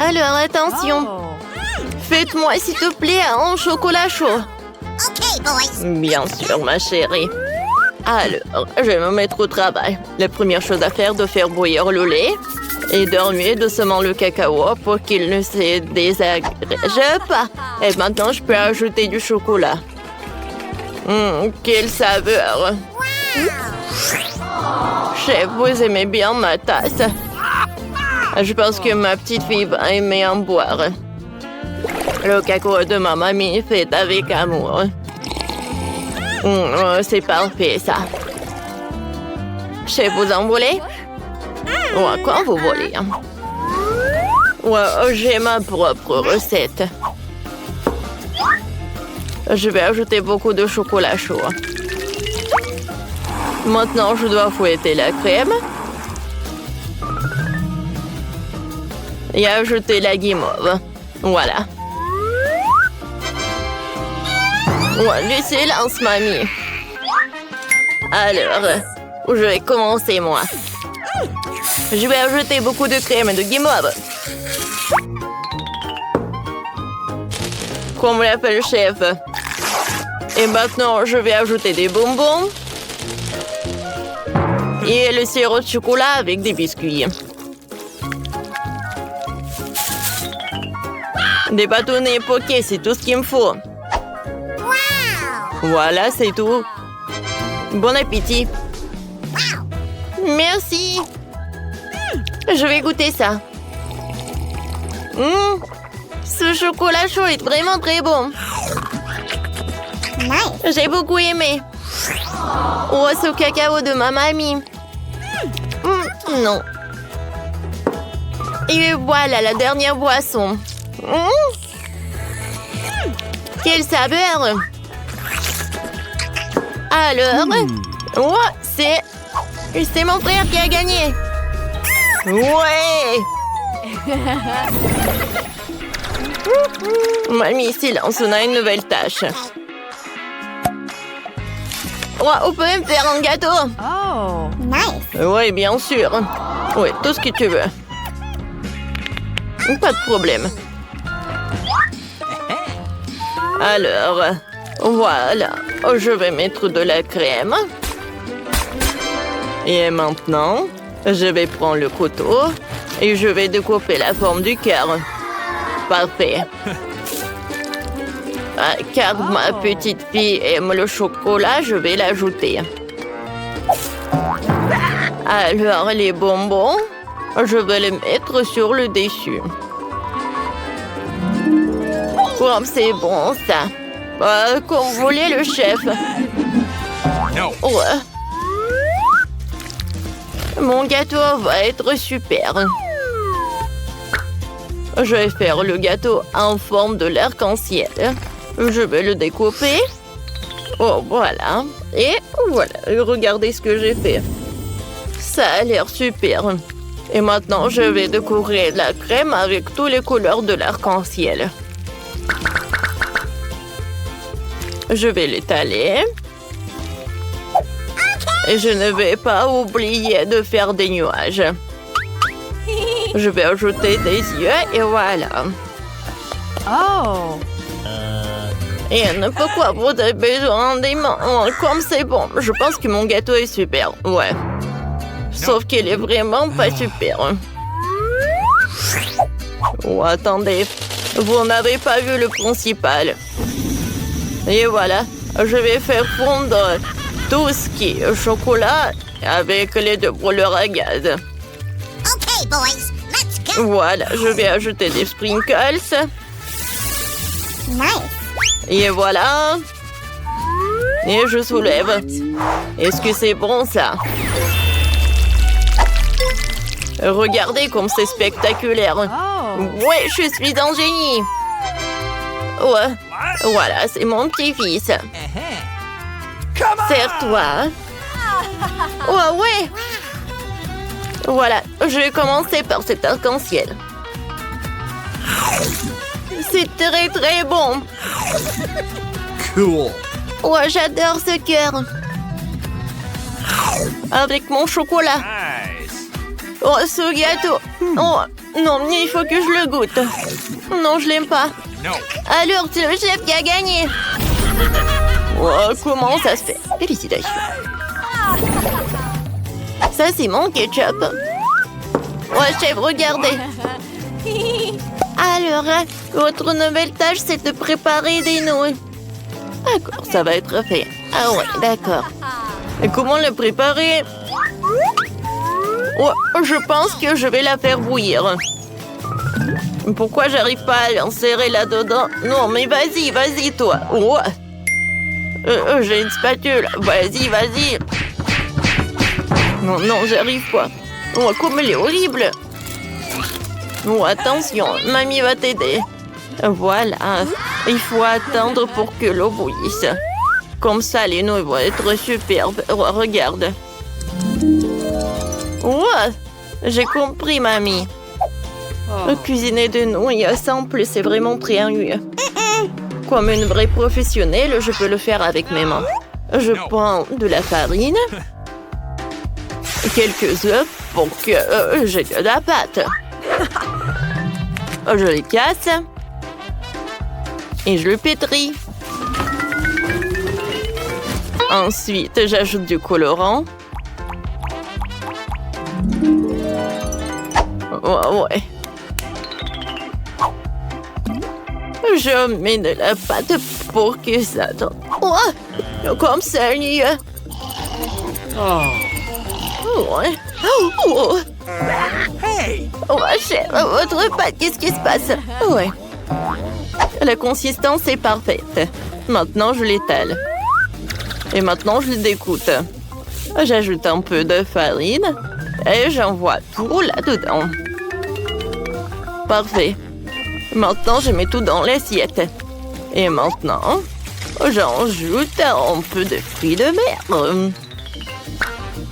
Alors, attention. Faites-moi, s'il te plaît, un chocolat chaud. Bien sûr, ma chérie. Alors, je vais me mettre au travail. La première chose à faire est de faire bouillir le lait et de remuer doucement le cacao pour qu'il ne se désagrège pas. Et maintenant, je peux ajouter du chocolat. Quelle saveur! Chef, vous aimez bien ma tasse? Je pense que ma petite fille va aimer en boire. Le cacao de ma mamie fait avec amour. C'est parfait, ça. Chef, vous en voulez? Quand vous voulez. J'ai ma propre recette. Je vais ajouter beaucoup de chocolat chaud. Maintenant, je dois fouetter la crème. Et ajouter la guimauve. Voilà. Du silence, mamie. Alors, je vais commencer, moi. Je vais ajouter beaucoup de crème et de guimauve. Comme l'appelle le chef. Et maintenant, je vais ajouter des bonbons. Et le sirop de chocolat avec des biscuits. Des bâtonnets poké, c'est tout ce qu'il me faut. Voilà, c'est tout. Bon appétit. Merci. Je vais goûter ça. Ce chocolat chaud est vraiment très bon. J'ai beaucoup aimé. Ce cacao de ma mamie. Non. Et voilà la dernière boisson. Quelle saveur! Alors, c'est mon frère qui a gagné. Ouais! Mamie, silence, on a une nouvelle tâche. On peut même faire un gâteau. Oh, nice. Oui, bien sûr. Oui, tout ce que tu veux. Pas de problème. Alors, voilà. Je vais mettre de la crème. Et maintenant, je vais prendre le couteau et je vais découper la forme du cœur. Parfait. Car ma petite fille aime le chocolat, je vais l'ajouter. Alors, les bonbons, je vais les mettre sur le dessus. Comme c'est bon, ça. Comme vous voulez, le chef. Ouais. Mon gâteau va être super. Je vais faire le gâteau en forme de l'arc-en-ciel. Je vais le découper. Voilà. Et voilà, regardez ce que j'ai fait. Ça a l'air super. Et maintenant, je vais décorer la crème avec toutes les couleurs de l'arc-en-ciel. Je vais l'étaler. Et je ne vais pas oublier de faire des nuages. Je vais ajouter des yeux et voilà. Oh. Et pourquoi vous avez besoin des mains? Comme c'est bon, je pense que mon gâteau est super. Ouais. Sauf qu'il est vraiment pas super. Attendez. Vous n'avez pas vu le principal. Et voilà. Je vais faire fondre tout ce qui est chocolat avec les deux brûleurs à gaz. Okay, boys, let's go. Voilà, je vais ajouter des sprinkles. Nice. Et voilà. Et je soulève. Est-ce que c'est bon, ça? Regardez comme c'est spectaculaire. Ouais, je suis un génie. Ouais. Voilà, c'est mon petit-fils. Serre-toi. Ouais. Voilà, je vais commencer par cet arc-en-ciel. C'est très très bon. Cool. Ouais, j'adore ce cœur. Avec mon chocolat. Oh, ce gâteau. Oh, non, mais il faut que je le goûte. Non, je l'aime pas. Alors, c'est le chef qui a gagné. Oh, comment ça se fait? Félicitations. Ça, c'est mon ketchup. Oh, chef, regardez. Alors, votre nouvelle tâche, c'est de préparer des nouilles. D'accord, ça va être fait. Ah ouais, d'accord. Et comment le préparer? Oh, je pense que je vais la faire bouillir. Pourquoi j'arrive pas à l'insérer là-dedans? Non, mais vas-y, vas-y, toi. Oh. J'ai une spatule. Vas-y, vas-y. Non, non, j'arrive pas. Oh, comme elle est horrible. Oh, attention, mamie va t'aider. Voilà. Il faut attendre pour que l'eau bouillisse. Comme ça, les nouilles vont être superbes. Oh, regarde. Oh, j'ai compris, mamie. Cuisiner des nouilles simple, c'est vraiment très ennuyeux. Comme une vraie professionnelle, je peux le faire avec mes mains. Je prends de la farine, quelques œufs pour que j'ai de la pâte. Je les casse et je le pétris. Ensuite, j'ajoute du colorant. Oh, ouais. Je mets de la pâte pour que ça donne. Oh, comme ça, il y a. Ouais. Oh. Oh, chef, votre pâte, qu'est-ce qui se passe? Ouais. La consistance est parfaite. Maintenant, je l'étale. Et maintenant, je le découpe. J'ajoute un peu de farine et j'envoie tout là-dedans. Parfait. Maintenant, je mets tout dans l'assiette. Et maintenant, j'ajoute un peu de fruits de mer.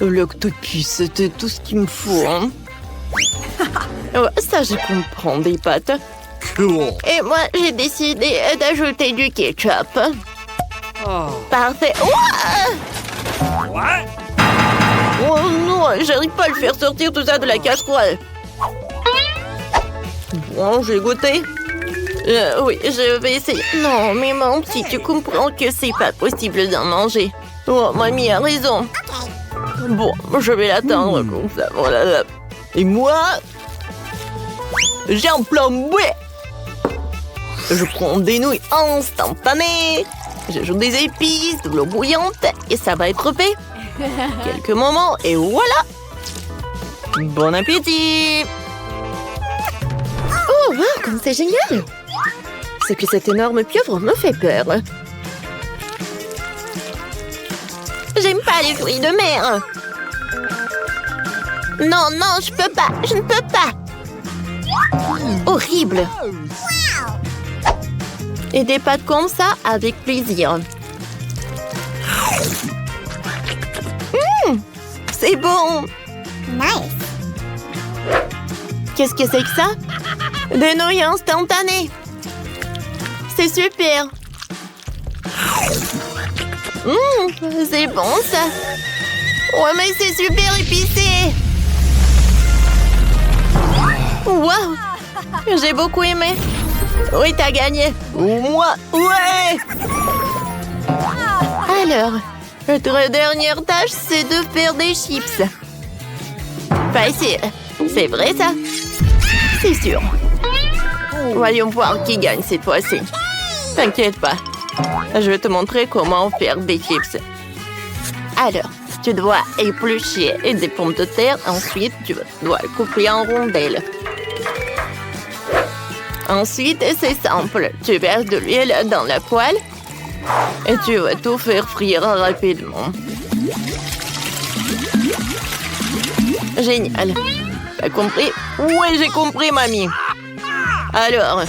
L'octopus, c'était tout ce qu'il me faut. Hein. Ça, je comprends des pâtes. Cool. Et moi, j'ai décidé d'ajouter du ketchup. Parfait. What? Oh non, j'arrive pas à le faire sortir tout ça de la casserole. Bon, j'ai goûté. Oui, je vais essayer. Non, mais mon petit, tu comprends que c'est pas possible d'en manger. Oh, mamie a raison. Bon, je vais l'attendre comme ça. Voilà. Et moi, j'ai un plan B. Je prends des nouilles instantanées. J'ajoute des épices, de l'eau bouillante et ça va être fait. Quelques moments et voilà. Bon appétit. Oh, wow, comme c'est génial. C'est que cette énorme pieuvre me fait peur. J'aime pas les fruits de mer. Non, non, je peux pas. Je ne peux pas. Horrible. Et des pâtes comme ça, avec plaisir. C'est bon. Nice. Qu'est-ce que c'est que ça? Des nouilles instantanées. C'est super. C'est bon, ça. Ouais, mais c'est super épicé. Wow. J'ai beaucoup aimé. Oui, t'as gagné. Moi, ouais. Alors, notre dernière tâche, c'est de faire des chips. Facile. C'est vrai, ça? C'est sûr. Voyons voir qui gagne cette fois-ci. T'inquiète pas. Je vais te montrer comment faire des chips. Alors, tu dois éplucher des pommes de terre. Ensuite, tu dois les couper en rondelles. Ensuite, c'est simple. Tu verses de l'huile dans la poêle et tu vas tout faire frire rapidement. Génial. T'as compris? Oui, j'ai compris, mamie. Alors,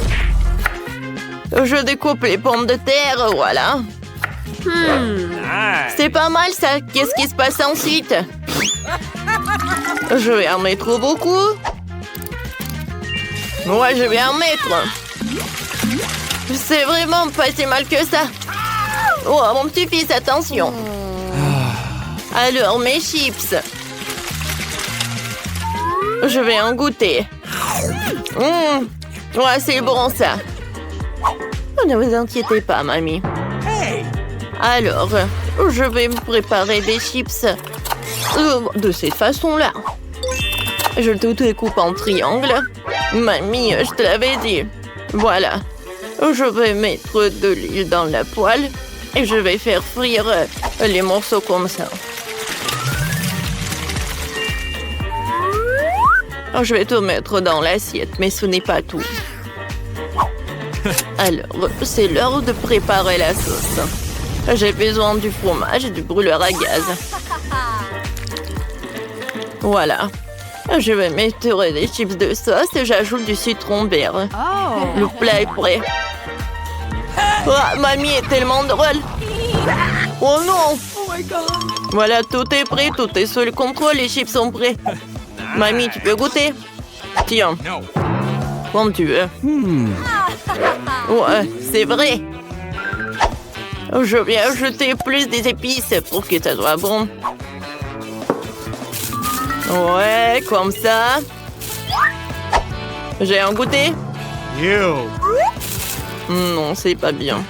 je découpe les pommes de terre, voilà. C'est pas mal, ça. Qu'est-ce qui se passe ensuite? Je vais en mettre beaucoup. Ouais, je vais en mettre. C'est vraiment pas si mal que ça. Oh, mon petit-fils, attention. Alors, mes chips. Je vais en goûter. Ouais, c'est bon ça. Ne vous inquiétez pas, mamie. Alors, je vais me préparer des chips de cette façon-là. Je te découpe en triangle. Mamie, je te l'avais dit. Voilà. Je vais mettre de l'huile dans la poêle et je vais faire frire les morceaux comme ça. Je vais tout mettre dans l'assiette, mais ce n'est pas tout. Alors, c'est l'heure de préparer la sauce. J'ai besoin du fromage et du brûleur à gaz. Voilà. Je vais mettre des chips de sauce et j'ajoute du citron vert. Le plat est prêt. Oh, mamie est tellement drôle. Oh non! Voilà, tout est prêt, tout est sous le contrôle, les chips sont prêts. Mamie, tu peux goûter? Tiens. Comme tu veux. Ouais, c'est vrai. Je vais ajouter plus des épices pour que ça soit bon. Ouais, comme ça. J'ai un goûter? Non, c'est pas bien.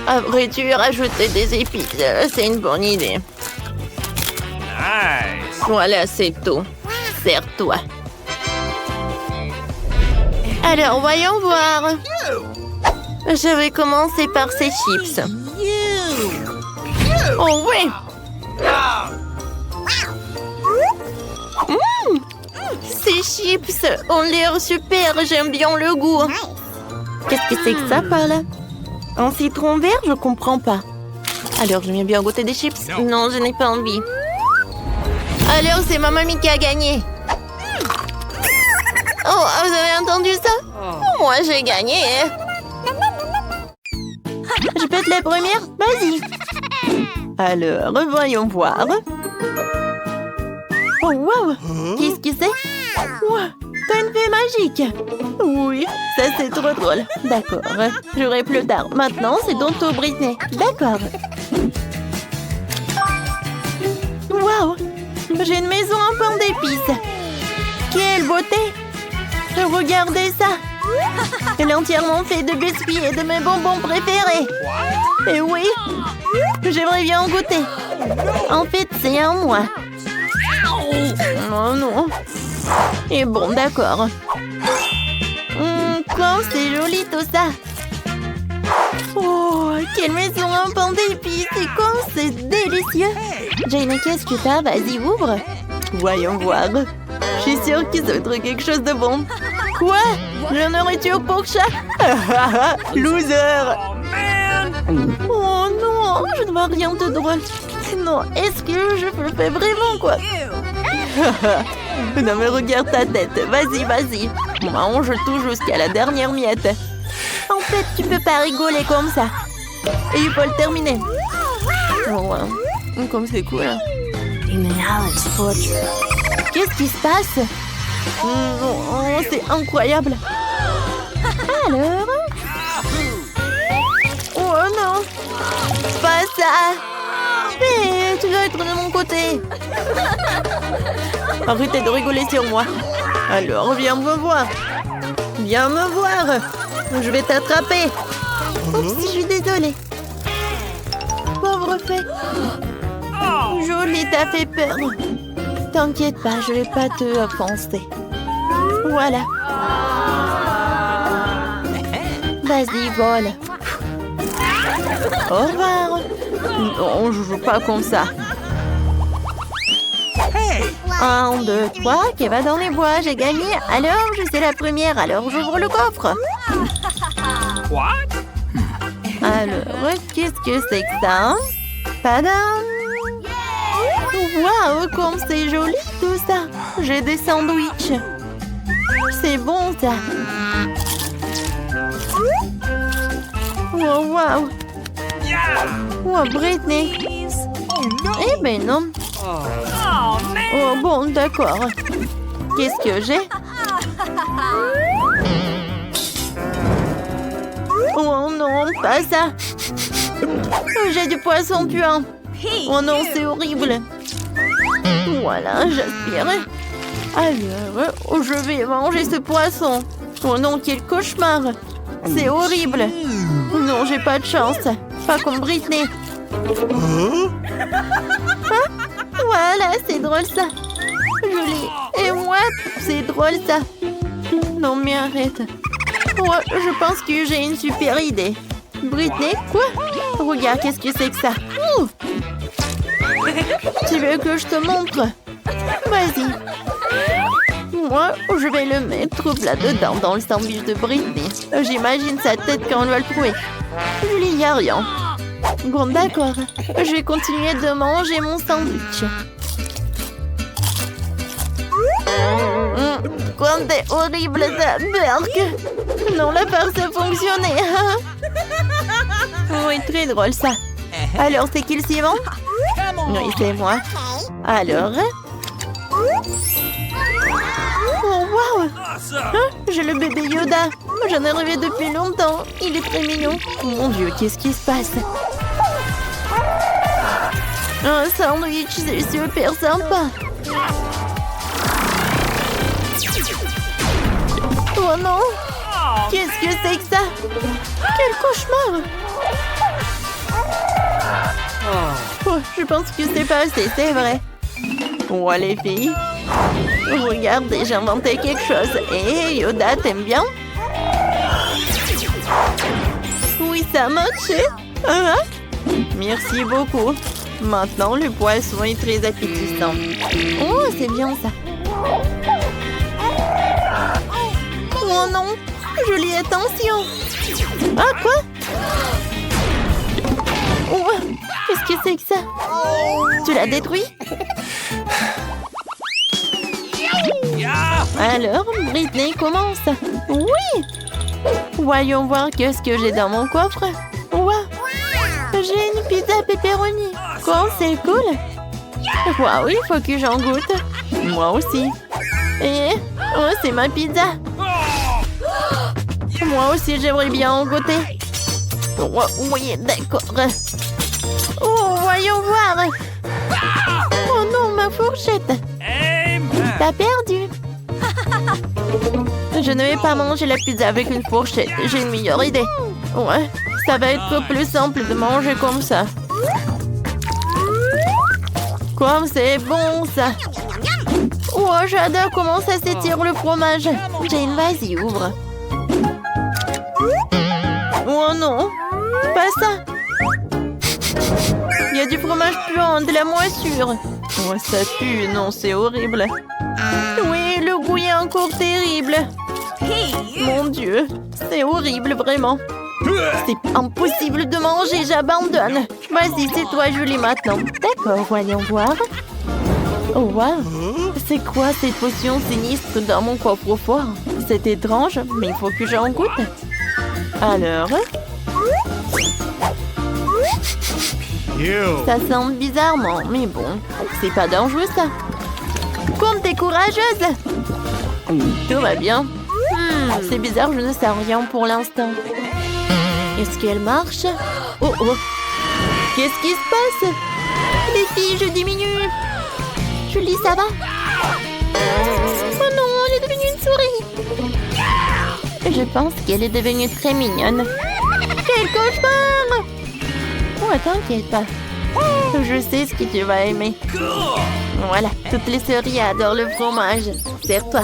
À vrai dire, rajouter des épices, c'est une bonne idée. Voilà, c'est tout. Sers-toi. Alors, voyons voir. Je vais commencer par ces chips. Oh oui! Ces chips ont l'air super, j'aime bien le goût. Qu'est-ce que c'est que ça par là? Un citron vert, je comprends pas. Alors, j'aime bien goûter des chips? Non, je n'ai pas envie. Alors, c'est ma mamie qui a gagné. Oh, vous avez entendu ça? Moi, j'ai gagné. Je peux être la première? Vas-y. Alors, voyons voir. Oh, wow! Qu'est-ce que c'est? Wow! T'as une fée magique! Oui, ça c'est trop drôle. D'accord, j'aurai plus tard. Maintenant, c'est ton tour, Britney. D'accord. Wow! J'ai une maison en pain d'épices. Quelle beauté! Regardez ça! Elle est entièrement faite de biscuits et de mes bonbons préférés. Et oui, j'aimerais bien en goûter. En fait, c'est à moi. Oh non. Et bon, d'accord. Comme c'est joli tout ça. Oh, quelle maison en pain d'épices. Et comme c'est délicieux. Jane, qu'est-ce que t'as? Vas-y, ouvre. Voyons voir. Je suis sûre que ça va être quelque chose de bon. Quoi? De la nourriture pour chat? Loser! Oh non, je ne vois rien de drôle. Non, est-ce que je le fais vraiment, quoi? Non mais regarde ta tête, vas-y, vas-y. Mange tout jusqu'à la dernière miette. En fait, tu peux pas rigoler comme ça. Et il faut le terminer. Oh, ouais. Comme c'est cool. Qu'est-ce qui se passe? Oh, c'est incroyable. Alors? Oh non! Pas ça! Mais tu dois être de mon côté. Arrêtez de rigoler sur moi. Alors, viens me voir. Viens me voir. Je vais t'attraper. Oups, je suis désolée. Pauvre fée. Jolie, t'as fait peur. T'inquiète pas, je vais pas te offenser. Voilà. Vas-y, vole. Au revoir. Non, je joue pas comme ça. 1, 2, 3, qui va dans les bois, j'ai gagné. Alors, je suis la première, alors j'ouvre le coffre. Alors, qu'est-ce que c'est que ça? Tadam! Waouh, comme c'est joli tout ça. J'ai des sandwichs. C'est bon ça. Oh, waouh. Oh, Britney. Eh ben non. Oh bon, d'accord. Qu'est-ce que j'ai? Oh non, pas ça. J'ai du poisson puant. Oh non, c'est horrible. Voilà, j'aspire. Alors, je vais manger ce poisson. Oh non, quel cauchemar. C'est horrible. Non, j'ai pas de chance. Pas comme Britney. Ah, voilà, c'est drôle ça. Joli. Et moi, c'est drôle ça. Non, mais arrête. Oh, je pense que j'ai une super idée. Britney, quoi? Regarde, qu'est-ce que c'est que ça? Tu veux que je te montre? Vas-y. Moi, je vais le mettre là-dedans dans le sandwich de Britney. J'imagine sa tête quand on va le trouver. Julie, y a rien. Bon, d'accord. Je vais continuer de manger mon sandwich. Quand c'est horrible, ça burk. Non, la farce a fonctionné. Oui, très drôle ça. Alors, c'est qui le suivant? Oui, c'est moi. Alors? Oh, wow! Hein? J'ai le bébé Yoda. J'en ai rêvé depuis longtemps. Il est très mignon. Oh mon Dieu, qu'est-ce qui se passe? Un sandwich, c'est super sympa. Oh non! Qu'est-ce que c'est que ça? Quel cauchemar! Oh, je pense que c'est pas assez, c'est vrai. Oh, les filles. Regardez, j'ai inventé quelque chose. Hé, Yoda, t'aimes bien? Oui, ça a marché. Ah, merci beaucoup. Maintenant, le poisson est très appétissant. Oh, c'est bien ça. Oh non, Julie, attention. Ah, quoi? Oh, qu'est-ce que c'est que ça? Tu l'as détruit? Alors, Britney commence. Oui! Voyons voir qu'est-ce que j'ai dans mon coffre. Wow! J'ai une pizza pepperoni. Quoi, c'est cool? Waouh, il faut que j'en goûte. Moi aussi. Et oh, c'est ma pizza. Moi aussi, j'aimerais bien en goûter. Oh, oui, d'accord. Oh, voyons voir. Oh non, ma fourchette. T'as perdu. Je ne vais pas manger la pizza avec une fourchette. J'ai une meilleure idée. Ouais, ça va être plus simple de manger comme ça. Comme c'est bon ça. Oh, j'adore comment ça s'étire le fromage. Jane, vas-y, ouvre. Oh non, pas ça. Il y a du fromage puant, de la moisissure. Oh, ça pue, non, c'est horrible. Oui, le goût est encore terrible. Mon Dieu, c'est horrible, vraiment. C'est impossible de manger, j'abandonne. Vas-y, c'est toi, Julie, maintenant. D'accord, voyons voir. Oh, wow. C'est quoi cette potion sinistre dans mon coffre-fort? C'est étrange, mais il faut que j'en goûte. Alors? Ça sent bizarrement, mais bon, c'est pas dangereux ça. Comme t'es courageuse. Tout va bien. C'est bizarre, je ne sens rien pour l'instant. Est-ce qu'elle marche? Oh oh. Qu'est-ce qui se passe? Les filles, je diminue. Julie, ça va? Oh non, elle est devenue une souris. Je pense qu'elle est devenue très mignonne. Quel cauchemar! Oh, t'inquiète pas. Je sais ce que tu vas aimer. Voilà, toutes les souris adorent le fromage. Serre-toi.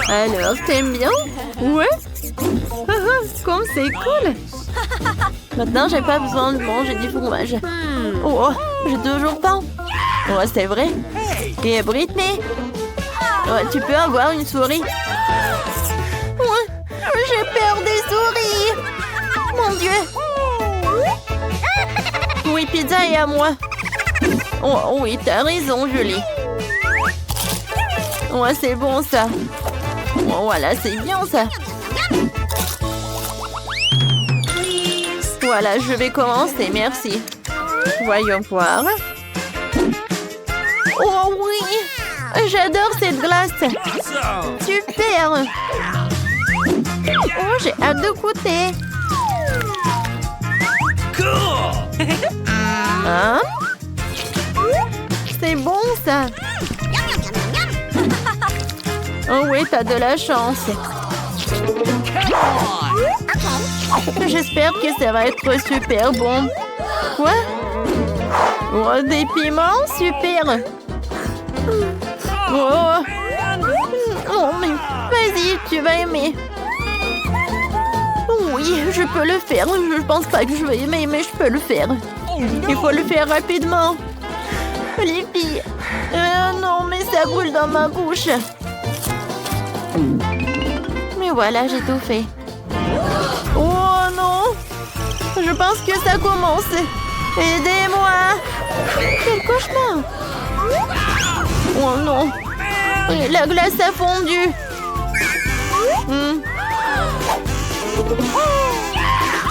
Alors, t'aimes bien? Ouais. Comme c'est cool. Maintenant, j'ai pas besoin de manger du fromage. Oh, j'ai toujours faim. Oh, c'est vrai. Et Britney? Oh, tu peux avoir une souris? Ouais, j'ai peur des souris. Mon Dieu. Oui, pizza est à moi. Oh, oui, t'as raison, Julie. Ouais, c'est bon, ça. Oh, voilà, c'est bien, ça. Voilà, je vais commencer, merci. Voyons voir. Oh, oui. J'adore cette glace. Super. Oh, j'ai hâte de goûter. Hein? bon, ça. Oh oui, t'as de la chance. J'espère que ça va être super bon. Quoi? Oh, des piments? Super. Oh. Oh, mais vas-y, tu vas aimer. Oui, je peux le faire. Je pense pas que je vais aimer, mais je peux le faire. Il faut le faire rapidement. Les filles. Non, mais ça brûle dans ma bouche. Mais voilà, j'ai tout fait. Oh non! Je pense que ça commence. Aidez-moi! Quel cauchemar! Oh non! La glace a fondu.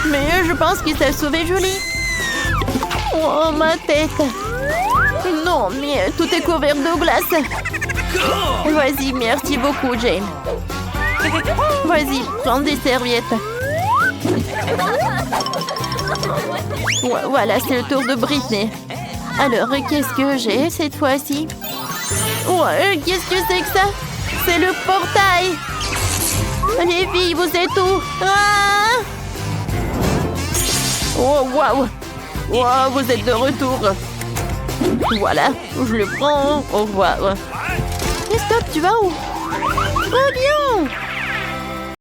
Mais je pense qu'ils savent sauver Julie. Oh, ma tête! Non, mais tout est couvert de glace. Vas-y, merci beaucoup, Jane. Vas-y, prends des serviettes. Voilà, c'est le tour de Britney. Alors, qu'est-ce que j'ai cette fois-ci? Qu'est-ce que c'est que ça? C'est le portail. Les filles, vous êtes où? Ah! Oh, waouh! Wow, vous êtes de retour. Voilà, je le prends. Au revoir. Et stop, tu vas où? Oh, bien!